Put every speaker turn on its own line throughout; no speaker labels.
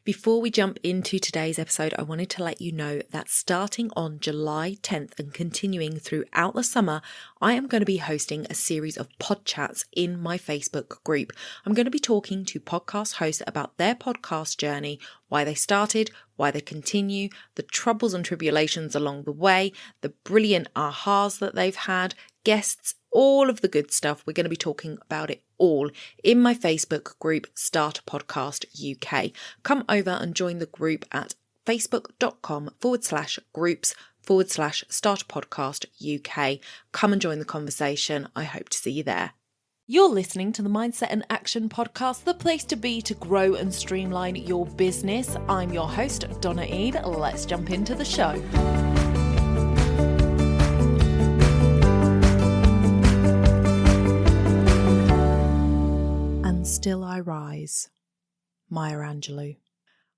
Before we jump into today's episode, I wanted to let you know that starting on July 10th and continuing throughout the summer, I am going to be hosting a series of pod chats in my Facebook group. I'm going to be talking to podcast hosts about their podcast journey, why they started, why they continue, the troubles and tribulations along the way, the brilliant ahas that they've had, guests, all of the good stuff. We're going to be talking about it all in my Facebook group, Start a Podcast UK. Come over and join the group at facebook.com/groups/Start a Podcast UK. Come and join the conversation. I hope to see you there. You're listening to the Mindset and Action Podcast, the place to be to grow and streamline your business. I'm your host, Donna Eade. Let's jump into the show. And still I rise. Maya Angelou.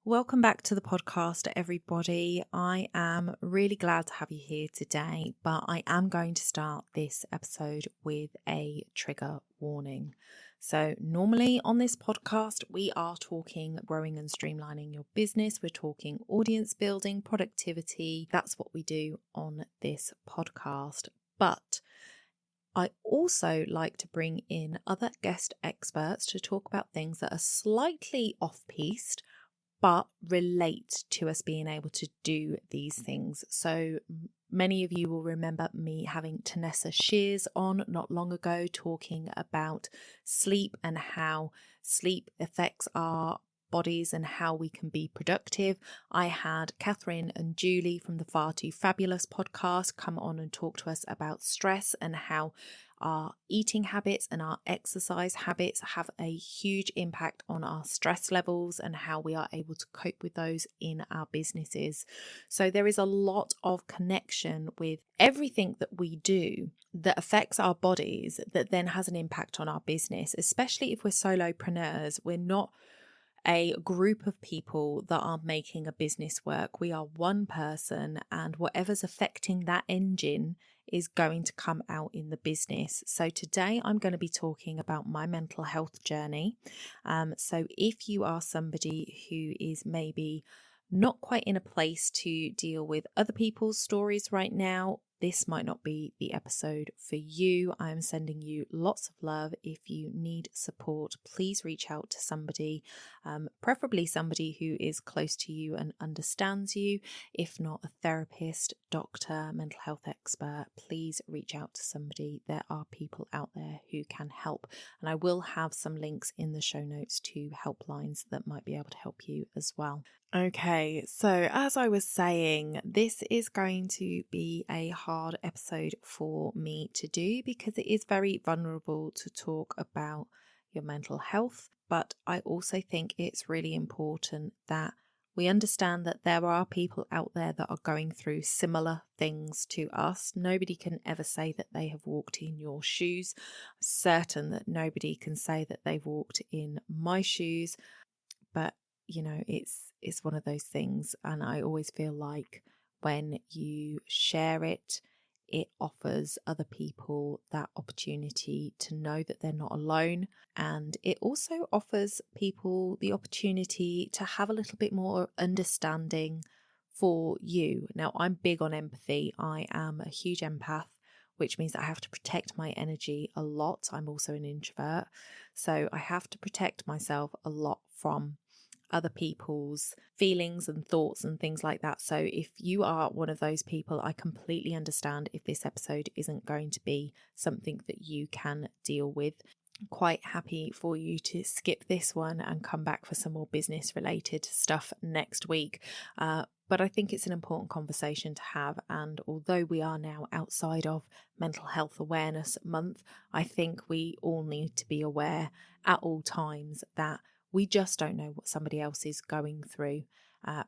Welcome back to the podcast, everybody. I am really glad to have you here today, but I am going to start this episode with a trigger warning. So normally on this podcast, we are talking growing and streamlining your business. We're talking audience building, productivity. That's what we do on this podcast. But I also like to bring in other guest experts to talk about things that are slightly off-piste, but relate to us being able to do these things. So many of you will remember me having Tanessa Shears on not long ago, talking about sleep and how sleep affects our bodies and how we can be productive. I had Catherine and Julie from the Far Too Fabulous podcast come on and talk to us about stress and how our eating habits and our exercise habits have a huge impact on our stress levels and how we are able to cope with those in our businesses. So there is a lot of connection with everything that we do that affects our bodies that then has an impact on our business, especially if we're solopreneurs. We're not a group of people that are making a business work. We are one person, and whatever's affecting that engine is going to come out in the business. So today I'm going to be talking about my mental health journey. So if you are somebody who is maybe not quite in a place to deal with other people's stories right now, this might not be the episode for you. I'm sending you lots of love. If you need support, please reach out to somebody, preferably somebody who is close to you and understands you. If not a therapist, doctor, mental health expert, please reach out to somebody. There are people out there who can help. And I will have some links in the show notes to helplines that might be able to help you as well. Okay, so as I was saying, this is going to be a hard episode for me to do because it is very vulnerable to talk about your mental health. But I also think it's really important that we understand that there are people out there that are going through similar things to us. Nobody can ever say that they have walked in your shoes. I'm certain that nobody can say that they've walked in my shoes, but you know, it's one of those things, and I always feel like when you share it, it offers other people that opportunity to know that they're not alone, and it also offers people the opportunity to have a little bit more understanding for you. Now, I'm big on empathy. I am a huge empath, which means that I have to protect my energy a lot. I'm also an introvert, so I have to protect myself a lot from other people's feelings and thoughts and things like that. So if you are one of those people, I completely understand if this episode isn't going to be something that you can deal with. I'm quite happy for you to skip this one and come back for some more business related stuff next week. But I think it's an important conversation to have. And although we are now outside of Mental Health Awareness Month, I think we all need to be aware at all times that we just don't know what somebody else is going through.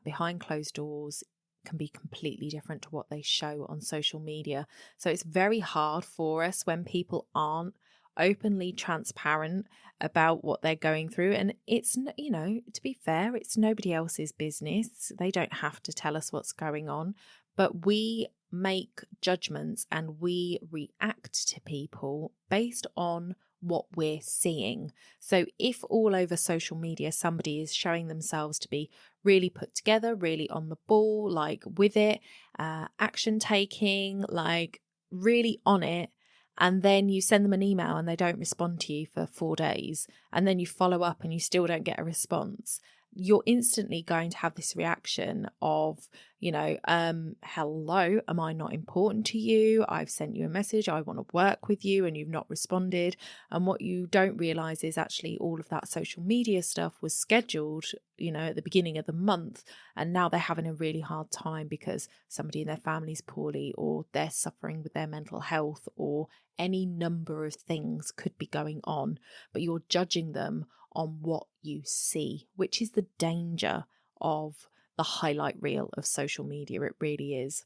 Behind closed doors can be completely different to what they show on social media. So it's very hard for us when people aren't openly transparent about what they're going through. And it's, you know, to be fair, it's nobody else's business. They don't have to tell us what's going on. But we make judgments and we react to people based on what we're seeing. So if all over social media somebody is showing themselves to be really put together, really on the ball, like with it, action taking, like really on it, and then you send them an email and they don't respond to you for 4 days, and then you follow up and you still don't get a response, you're instantly going to have this reaction of, hello, am I not important to you? I've sent you a message, I want to work with you, and you've not responded. And what you don't realize is actually all of that social media stuff was scheduled, at the beginning of the month. And now they're having a really hard time because somebody in their family's poorly, or they're suffering with their mental health, or any number of things could be going on. But you're judging them on what you see, which is the danger of the highlight reel of social media. It really is.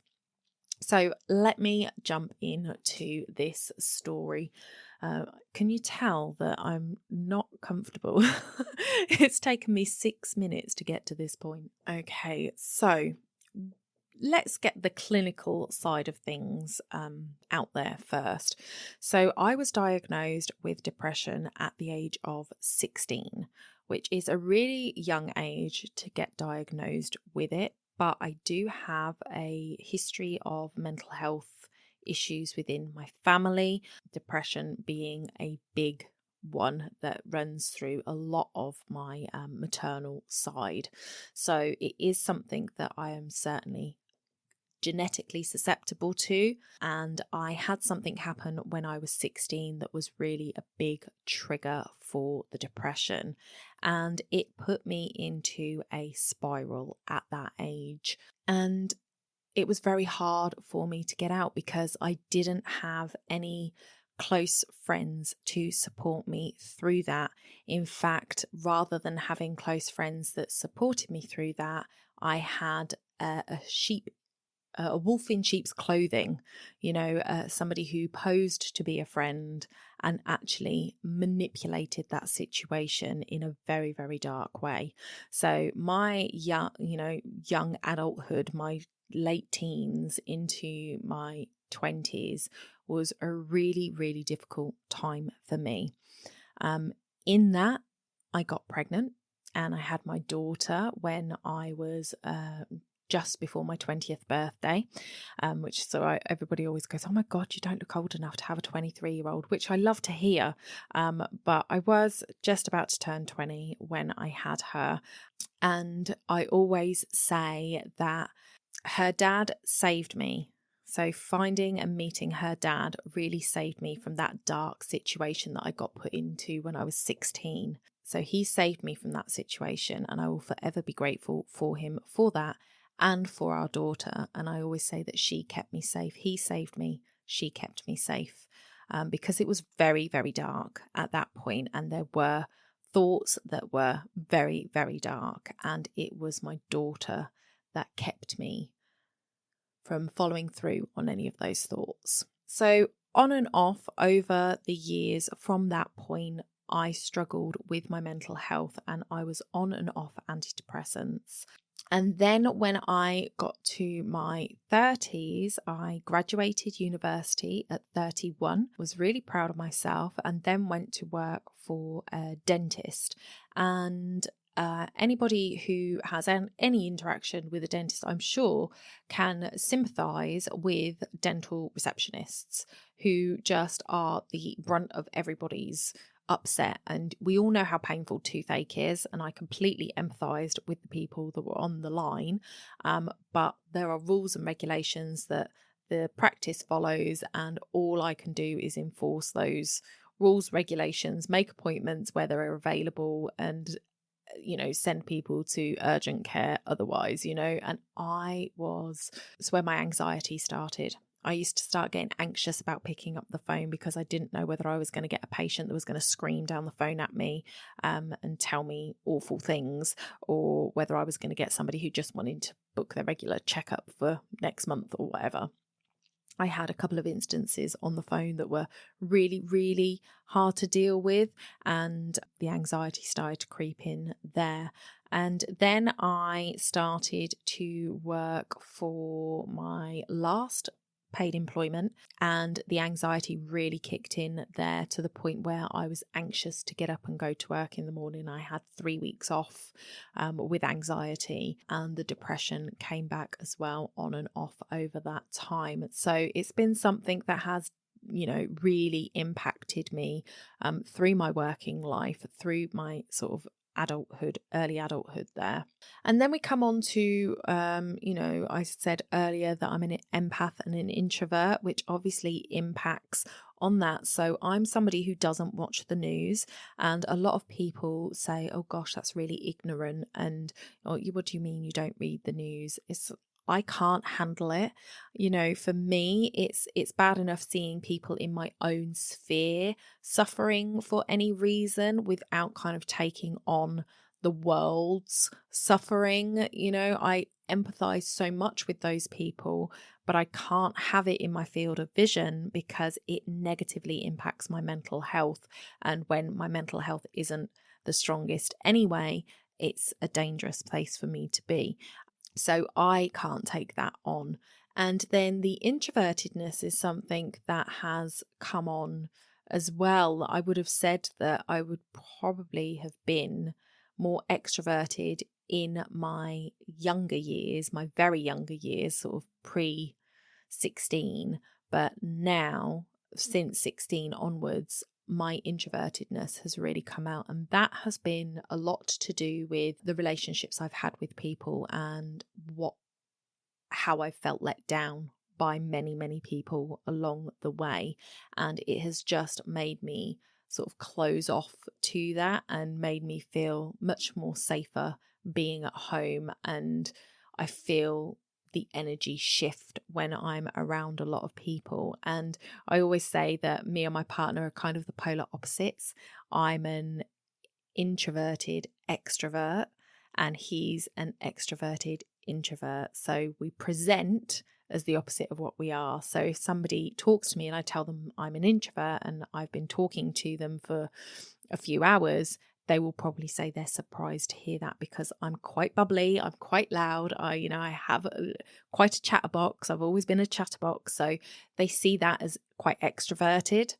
So let me jump into this story. Can you tell that I'm not comfortable? It's taken me 6 minutes to get to this point. Okay, so let's get the clinical side of things out there first. So I was diagnosed with depression at the age of 16, which is a really young age to get diagnosed with it. But I do have a history of mental health issues within my family, depression being a big one that runs through a lot of my maternal side. So it is something that I am certainly genetically susceptible to, and I had something happen when I was 16 that was really a big trigger for the depression, and it put me into a spiral at that age. And it was very hard for me to get out because I didn't have any close friends to support me through that. In fact, rather than having close friends that supported me through that, I had a wolf in sheep's clothing, somebody who posed to be a friend and actually manipulated that situation in a very, very dark way. So my young adulthood, my late teens into my 20s was a really, really difficult time for me. In that, I got pregnant and I had my daughter when I was just before my 20th birthday, everybody always goes, oh my God, you don't look old enough to have a 23-year-old, which I love to hear. But I was just about to turn 20 when I had her. And I always say that her dad saved me. So finding and meeting her dad really saved me from that dark situation that I got put into when I was 16. So he saved me from that situation, and I will forever be grateful for him for that. And for our daughter. And I always say that she kept me safe. He saved me. She kept me safe. Because it was very, very dark at that point. And there were thoughts that were very, very dark. And it was my daughter that kept me from following through on any of those thoughts. So on and off over the years from that point, I struggled with my mental health and I was on and off antidepressants. And then when I got to my 30s, I graduated university at 31, was really proud of myself, and then went to work for a dentist. And anybody who has any interaction with a dentist, I'm sure, can sympathise with dental receptionists who just are the brunt of everybody's upset. And we all know how painful toothache is, and I completely empathised with the people that were on the line. But there are rules and regulations that the practice follows, and all I can do is enforce those rules, regulations, make appointments where they're available, and send people to urgent care otherwise, and it's where my anxiety started. I used to start getting anxious about picking up the phone because I didn't know whether I was going to get a patient that was going to scream down the phone at me and tell me awful things, or whether I was going to get somebody who just wanted to book their regular checkup for next month or whatever. I had a couple of instances on the phone that were really, really hard to deal with, and the anxiety started to creep in there. And then I started to work for my last paid employment, and the anxiety really kicked in there to the point where I was anxious to get up and go to work in the morning. I had 3 weeks off with anxiety, and the depression came back as well on and off over that time. So it's been something that has really impacted me through my working life, through my sort of early adulthood there. And then we come on to, I said earlier that I'm an empath and an introvert, which obviously impacts on that. So I'm somebody who doesn't watch the news, and a lot of people say, oh gosh, that's really ignorant. And what do you mean you don't read the news? I can't handle it. For me, it's bad enough seeing people in my own sphere suffering for any reason without kind of taking on the world's suffering. I empathize so much with those people, but I can't have it in my field of vision because it negatively impacts my mental health. And when my mental health isn't the strongest anyway, it's a dangerous place for me to be. So I can't take that on. And then the introvertedness is something that has come on as well. I would have said that I would probably have been more extroverted in my younger years, my very younger years, sort of pre-16. But now, since 16 onwards, my introvertedness has really come out, and that has been a lot to do with the relationships I've had with people and how I felt let down by many, many people along the way. And it has just made me sort of close off to that and made me feel much more safer being at home. And I feel the energy shift when I'm around a lot of people. And I always say that me and my partner are kind of the polar opposites. I'm an introverted extrovert and he's an extroverted introvert. So we present as the opposite of what we are. So if somebody talks to me and I tell them I'm an introvert and I've been talking to them for a few hours, they will probably say they're surprised to hear that because I'm quite bubbly, I'm quite loud, I have quite a chatterbox. I've always been a chatterbox, so they see that as quite extroverted.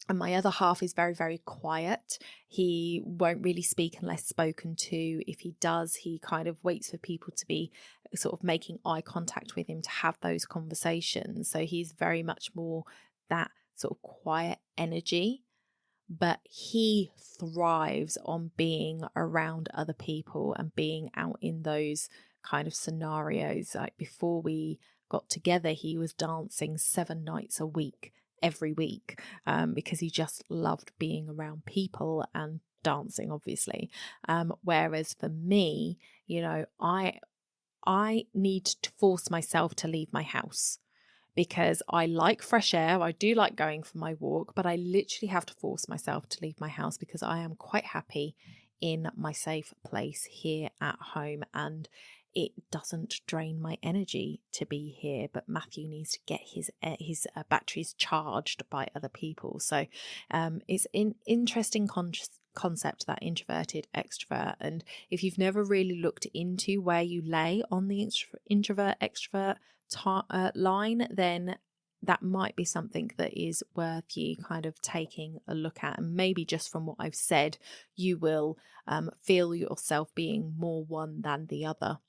And my other half is very, very quiet. He won't really speak unless spoken to. If he does, he kind of waits for people to be sort of making eye contact with him to have those conversations. So he's very much more that sort of quiet energy. But he thrives on being around other people and being out in those kind of scenarios. Like before we got together, he was dancing 7 nights a week, every week, because he just loved being around people and dancing, obviously. Whereas for me, I need to force myself to leave my house. Because I like fresh air, I do like going for my walk, but I literally have to force myself to leave my house because I am quite happy in my safe place here at home, and it doesn't drain my energy to be here. But Matthew needs to get his batteries charged by other people. So it's an interesting concept, that introverted extrovert. And if you've never really looked into where you lay on the introvert extrovert line, then that might be something that is worth you kind of taking a look at. And maybe just from what I've said, you will feel yourself being more one than the other.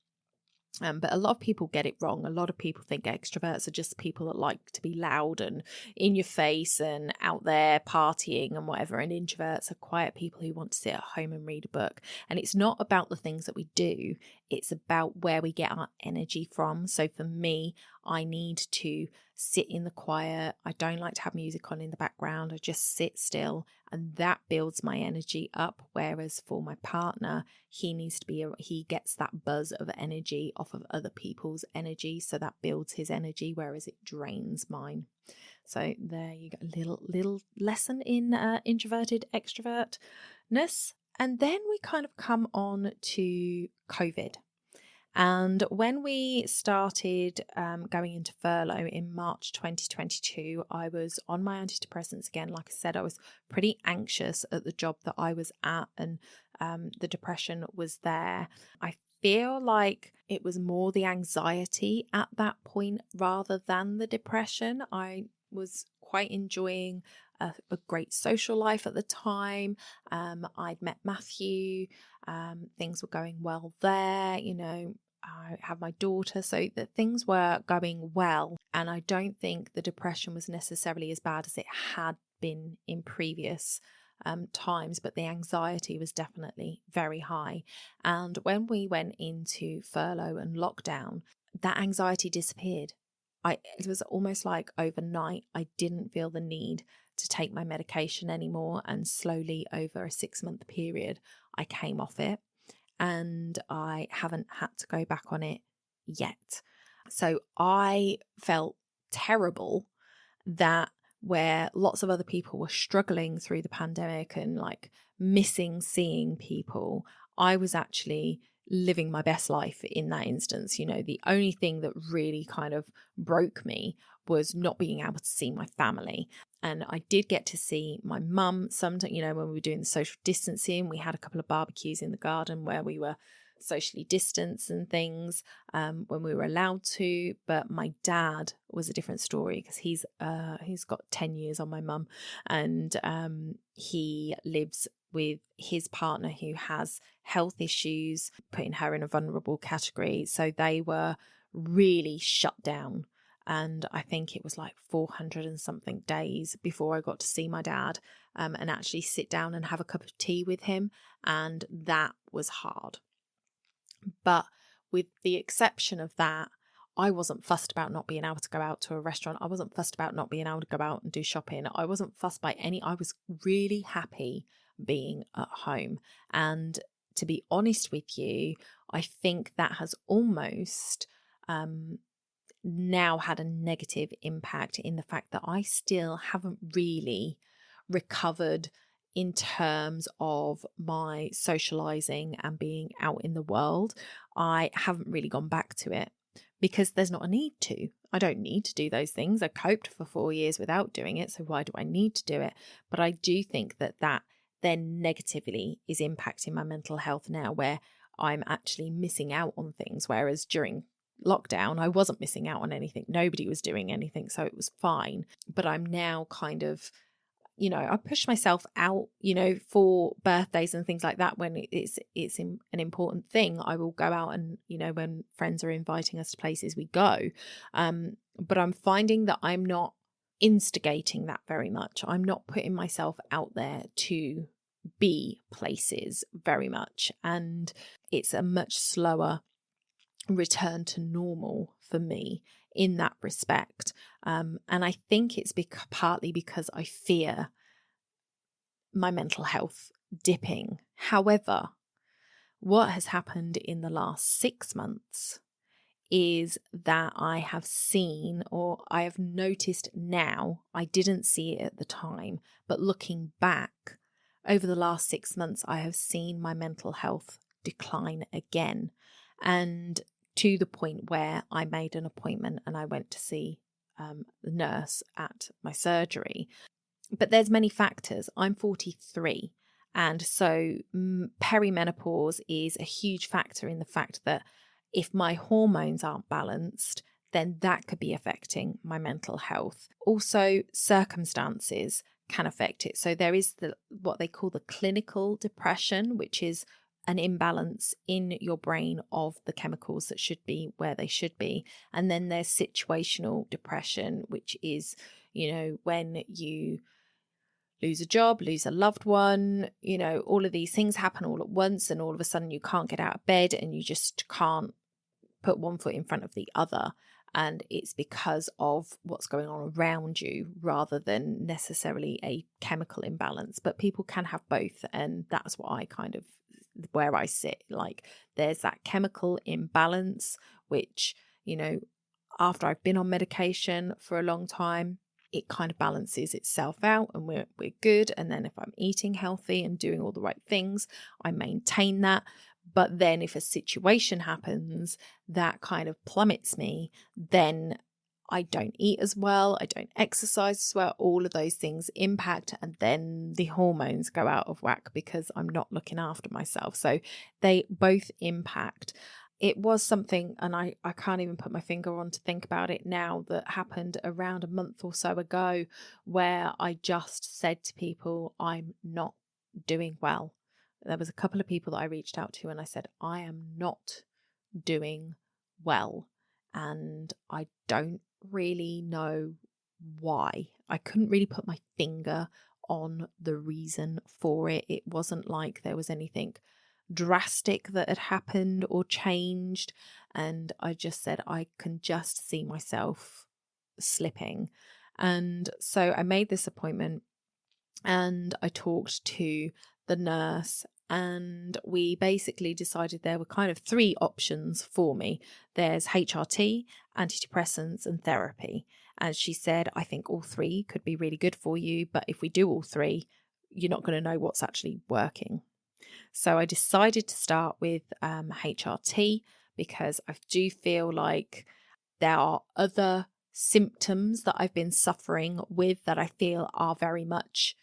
But a lot of people get it wrong. A lot of people think extroverts are just people that like to be loud and in your face and out there partying and whatever. And introverts are quiet people who want to sit at home and read a book. And it's not about the things that we do. It's about where we get our energy from. So for me, I need to sit in the quiet. I don't like to have music on in the background. I just sit still, and that builds my energy up. Whereas for my partner, he gets that buzz of energy off of other people's energy. So that builds his energy, whereas it drains mine. So there you go, little lesson in introverted extrovertness. And then we kind of come on to COVID. And when we started going into furlough in March 2022, I was on my antidepressants again. Like I said, I was pretty anxious at the job that I was at, and the depression was there. I feel like it was more the anxiety at that point rather than the depression. I was quite enjoying a great social life at the time. I'd met Matthew. Things were going well there. I had my daughter, so that things were going well. And I don't think the depression was necessarily as bad as it had been in previous times, but the anxiety was definitely very high. And when we went into furlough and lockdown, that anxiety disappeared. It was almost like overnight, I didn't feel the need to take my medication anymore. And slowly over a 6-month period, I came off it, and I haven't had to go back on it yet. So I felt terrible that where lots of other people were struggling through the pandemic and like missing seeing people, I was actually living my best life in that instance. The only thing that really kind of broke me was not being able to see my family. And I did get to see my mum sometimes, when we were doing the social distancing. We had a couple of barbecues in the garden where we were socially distanced and things when we were allowed to. But my dad was a different story, because he's got 10 years on my mum, and he lives with his partner who has health issues, putting her in a vulnerable category. So they were really shut down. And I think it was like 400 and something days before I got to see my dad and actually sit down and have a cup of tea with him. And that was hard. But with the exception of that, I wasn't fussed about not being able to go out to a restaurant. I wasn't fussed about not being able to go out and do shopping. I wasn't fussed by I was really happy being at home. And to be honest with you, I think that has almost now had a negative impact in the fact that I still haven't really recovered in terms of my socializing and being out in the world. I haven't really gone back to it because there's not a need to. I don't need to do those things. I coped for 4 years without doing it, so why do I need to do it? But I do think that then negatively is impacting my mental health now, where I'm actually missing out on things, whereas during lockdown I wasn't missing out on anything. Nobody was doing anything, so it was fine. But I'm now kind of, I push myself out, for birthdays and things like that. When it's an important thing, I will go out and, when friends are inviting us to places, we go. But I'm finding that I'm not instigating that very much. I'm not putting myself out there to be places very much. And it's a much slower return to normal for me in that respect. And I think it's partly because I fear my mental health dipping. However, what has happened in the last 6 months is that I have seen, or I have noticed now, I didn't see it at the time, but looking back over the last 6 months, I have seen my mental health decline again. And to the point where I made an appointment and I went to see the nurse at my surgery. But there's many factors. I'm 43. And so perimenopause is a huge factor in the fact that if my hormones aren't balanced, then that could be affecting my mental health. Also, circumstances can affect it. So there is what they call the clinical depression, which is an imbalance in your brain of the chemicals that should be where they should be. And then there's situational depression, which is, when you lose a job, lose a loved one, all of these things happen all at once, and all of a sudden you can't get out of bed and you just can't put one foot in front of the other. And it's because of what's going on around you rather than necessarily a chemical imbalance. But people can have both. And that's what where I sit. Like, there's that chemical imbalance, which, after I've been on medication for a long time, it kind of balances itself out and we're good. And then if I'm eating healthy and doing all the right things, I maintain that. But then if a situation happens that kind of plummets me, then I don't eat as well, I don't exercise as well, all of those things impact, and then the hormones go out of whack because I'm not looking after myself. So they both impact. it was something, and I can't even put my finger on to think about it now, that happened around a month or so ago, where I just said to people, I'm not doing well. There was a couple of people that I reached out to and I said, I am not doing well. And I don't really know why. I couldn't really put my finger on the reason for it. It wasn't like there was anything drastic that had happened or changed. And I just said, I can just see myself slipping. And so I made this appointment and I talked to the nurse, and we basically decided there were kind of 3 options for me. There's HRT, antidepressants, and therapy. And she said, I think all 3 could be really good for you, but if we do all 3, you're not going to know what's actually working. So I decided to start with HRT because I do feel like there are other symptoms that I've been suffering with that I feel are very much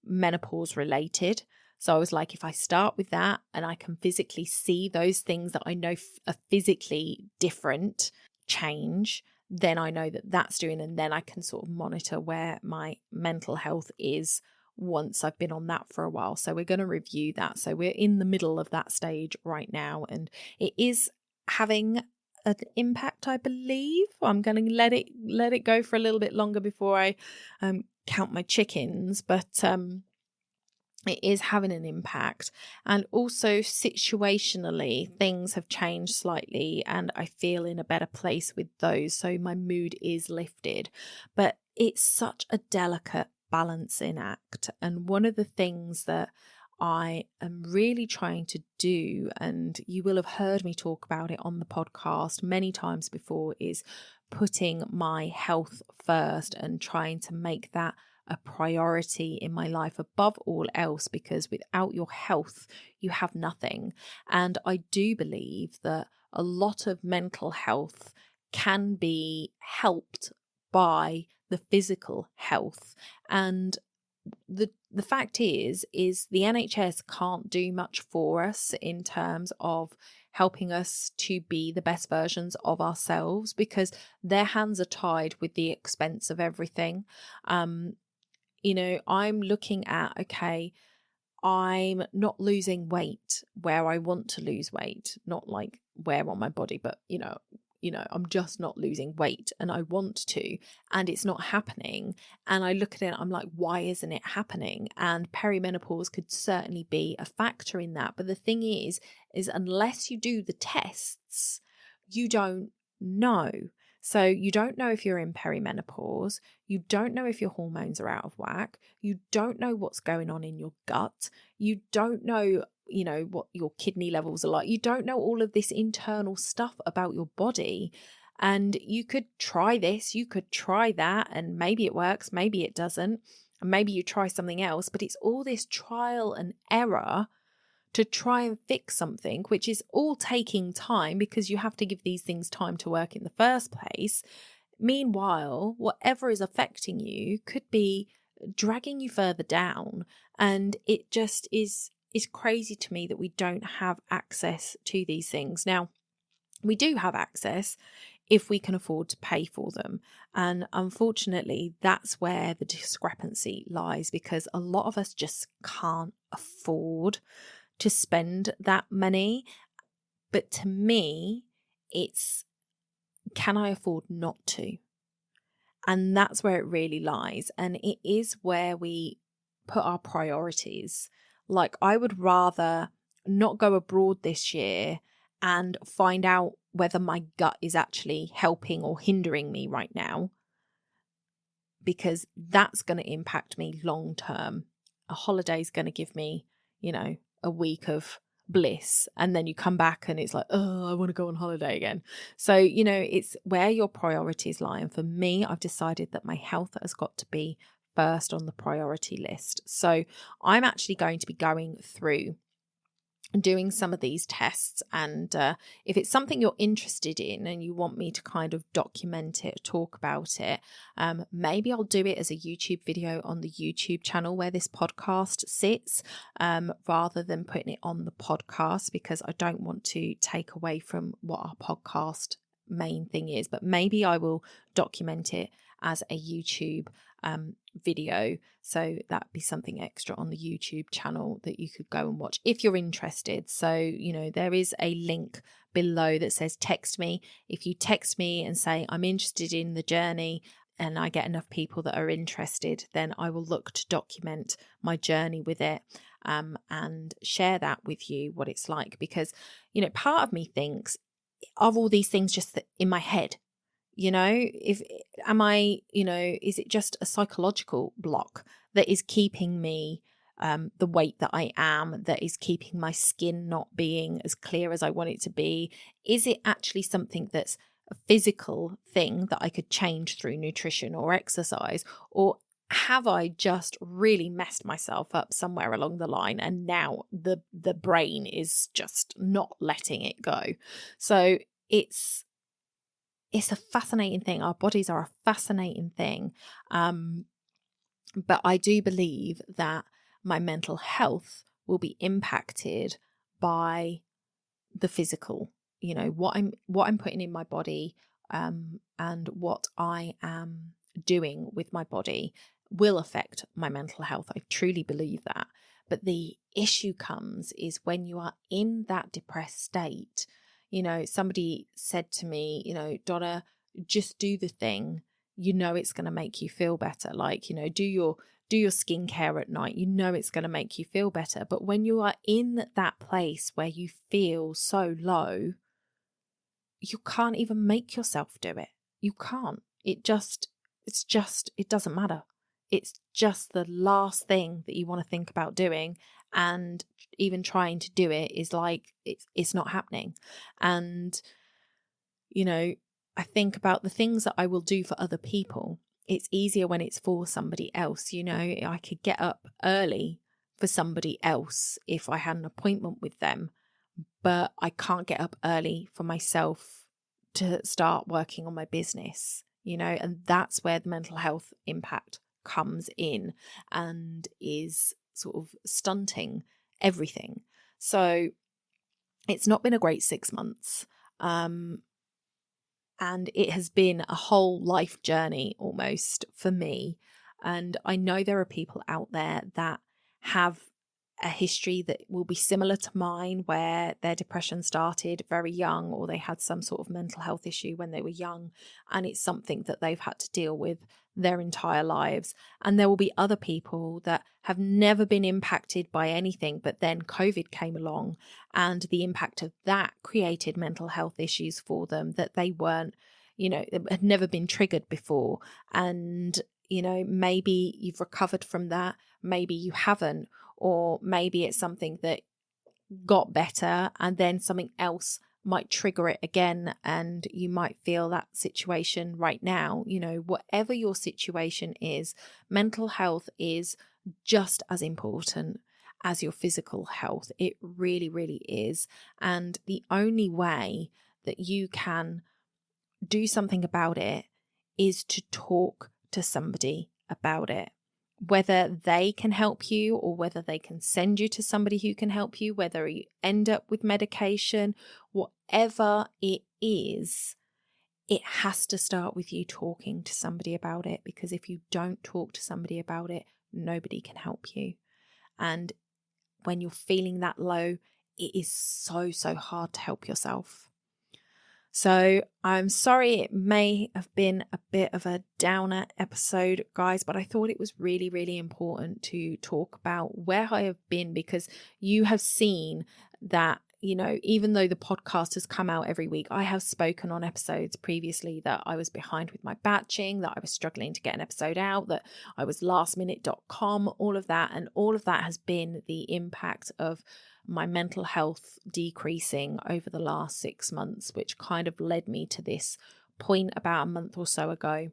menopause related. So I was like, if I start with that and I can physically see those things that I know are physically different change, then I know that that's doing, and then I can sort of monitor where my mental health is once I've been on that for a while. So we're going to review that. So we're in the middle of that stage right now, and it is having an impact, I believe. I'm going to let it go for a little bit longer before I count my chickens, but it is having an impact. And also situationally, things have changed slightly and I feel in a better place with those. So my mood is lifted, but it's such a delicate balancing act. And one of the things that I am really trying to do, and you will have heard me talk about it on the podcast many times before, is putting my health first and trying to make that a priority in my life above all else, because without your health, you have nothing. And I do believe that a lot of mental health can be helped by the physical health. And the fact is the NHS can't do much for us in terms of helping us to be the best versions of ourselves, because their hands are tied with the expense of everything. I'm looking at, okay, I'm not losing weight where I want to lose weight, not like where on my body, but I'm just not losing weight and I want to, and it's not happening. And I look at it, I'm like, why isn't it happening? And perimenopause could certainly be a factor in that. But the thing is unless you do the tests, you don't know. So you don't know if you're in perimenopause, you don't know if your hormones are out of whack, you don't know what's going on in your gut, you don't know, what your kidney levels are like, you don't know all of this internal stuff about your body. And you could try this, you could try that, and maybe it works, maybe it doesn't, and maybe you try something else, but it's all this trial and error to try and fix something, which is all taking time because you have to give these things time to work in the first place. Meanwhile, whatever is affecting you could be dragging you further down. And it just is crazy to me that we don't have access to these things. Now, we do have access if we can afford to pay for them. And unfortunately, that's where the discrepancy lies, because a lot of us just can't afford to spend that money. But to me, it's, can I afford not to? And that's where it really lies. And it is where we put our priorities. Like, I would rather not go abroad this year and find out whether my gut is actually helping or hindering me right now, because that's going to impact me long term. A holiday is going to give me, a week of bliss, and then you come back and it's like, oh, I want to go on holiday again. So it's where your priorities lie. And for me, I've decided that my health has got to be first on the priority list. So I'm actually going to be going through doing some of these tests. And if it's something you're interested in and you want me to kind of document it, talk about it, maybe I'll do it as a YouTube video on the YouTube channel where this podcast sits, rather than putting it on the podcast, because I don't want to take away from what our podcast main thing is. But maybe I will document it as a YouTube video, so that'd be something extra on the YouTube channel that you could go and watch if you're interested. So, you know, there is a link below that says text me. If you text me and say I'm interested in the journey, and I get enough people that are interested, then I will look to document my journey with it, and share that with you, what it's like. Because, you know, part of me thinks, are all these things just in my head? You know, is it just a psychological block that is keeping me the weight that I am, that is keeping my skin not being as clear as I want it to be? Is it actually something that's a physical thing that I could change through nutrition or exercise? Or have I just really messed myself up somewhere along the line, and now the brain is just not letting it go? So it's a fascinating thing. Our bodies are a fascinating thing. But I do believe that my mental health will be impacted by the physical, you know, what I'm putting in my body, and what I am doing with my body will affect my mental health. I truly believe that. But the issue comes is when you are in that depressed state. You know, somebody said to me, you know, Donna, just do the thing. You know, it's going to make you feel better. Like, you know, do your skincare at night. You know, it's going to make you feel better. But when you are in that place where you feel so low, you can't even make yourself do it. You can't. It doesn't matter. It's just the last thing that you want to think about doing. And even trying to do it is like, it's not happening. And, you know, I think about the things that I will do for other people. It's easier when it's for somebody else. You know, I could get up early for somebody else if I had an appointment with them, but I can't get up early for myself to start working on my business, you know, and that's where the mental health impact comes in and is sort of stunting everything. So it's not been a great 6 months. And it has been a whole life journey almost for me. And I know there are people out there that have a history that will be similar to mine, where their depression started very young, or they had some sort of mental health issue when they were young, and it's something that they've had to deal with their entire lives. And there will be other people that have never been impacted by anything, but then COVID came along, and the impact of that created mental health issues for them that they weren't, you know, had never been triggered before. And, you know, maybe you've recovered from that, maybe you haven't, or maybe it's something that got better and then something else might trigger it again, and you might feel that situation right now. You know, whatever your situation is, mental health is just as important as your physical health. It really, really is. And the only way that you can do something about it is to talk to somebody about it. Whether they can help you or whether they can send you to somebody who can help you, whether you end up with medication, whatever it is, it has to start with you talking to somebody about it. Because if you don't talk to somebody about it, nobody can help you. And when you're feeling that low, it is so, so hard to help yourself. So I'm sorry it may have been a bit of a downer episode, guys, but I thought it was really, really important to talk about where I have been, because you have seen that, you know, even though the podcast has come out every week, I have spoken on episodes previously that I was behind with my batching, that I was struggling to get an episode out, that I was lastminute.com, all of that. And all of that has been the impact of my mental health decreasing over the last 6 months, which kind of led me to this point about a month or so ago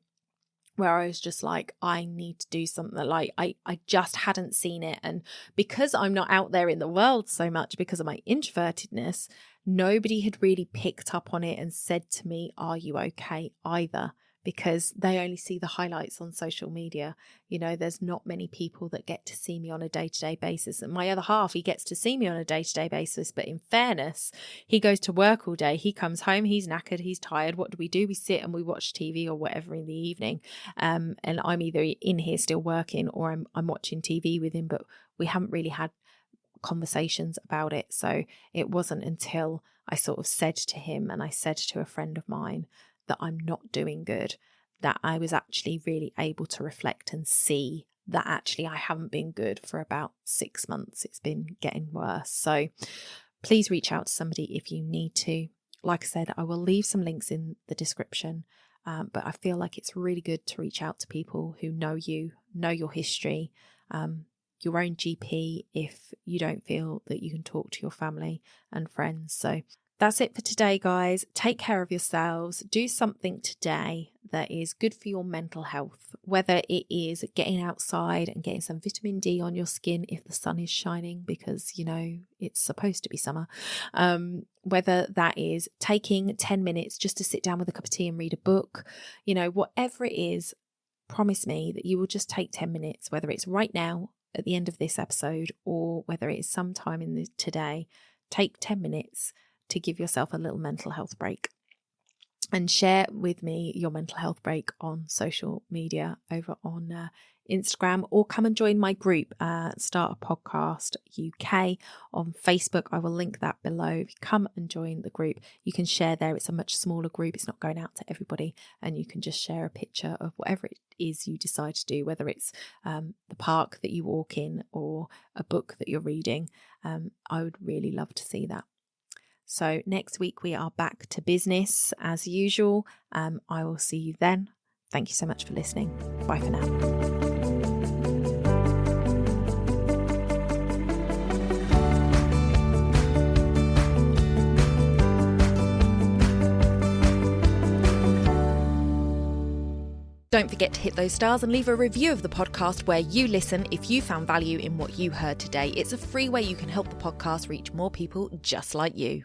where I was just like, I need to do something. Like I just hadn't seen it. And because I'm not out there in the world so much because of my introvertedness, nobody had really picked up on it and said to me, are you okay either? Because they only see the highlights on social media. You know, there's not many people that get to see me on a day-to-day basis. And my other half, he gets to see me on a day-to-day basis. But in fairness, he goes to work all day. He comes home, he's knackered, he's tired. What do? We sit and we watch TV or whatever in the evening. And I'm either in here still working or I'm watching TV with him. But we haven't really had conversations about it. So it wasn't until I sort of said to him, and I said to a friend of mine, that I'm not doing good, that I was actually really able to reflect and see that actually I haven't been good for about 6 months. It's been getting worse. So please reach out to somebody if you need to. Like I said, I will leave some links in the description, but I feel like it's really good to reach out to people who know you, know your history, your own GP if you don't feel that you can talk to your family and friends. So that's it for today, guys. Take care of yourselves. Do something today that is good for your mental health, whether it is getting outside and getting some vitamin D on your skin if the sun is shining, because, you know, it's supposed to be summer. Whether that is taking 10 minutes just to sit down with a cup of tea and read a book, you know, whatever it is, promise me that you will just take 10 minutes, whether it's right now at the end of this episode or whether it is sometime in today. Take 10 minutes to give yourself a little mental health break, and share with me your mental health break on social media over on Instagram, or come and join my group, Start a Podcast UK on Facebook. I will link that below. If you come and join the group, you can share there. It's a much smaller group. It's not going out to everybody, and you can just share a picture of whatever it is you decide to do, whether it's the park that you walk in or a book that you're reading. I would really love to see that. So next week we are back to business as usual. I will see you then. Thank you so much for listening. Bye for now. Don't forget to hit those stars and leave a review of the podcast where you listen if you found value in what you heard today. It's a free way you can help the podcast reach more people just like you.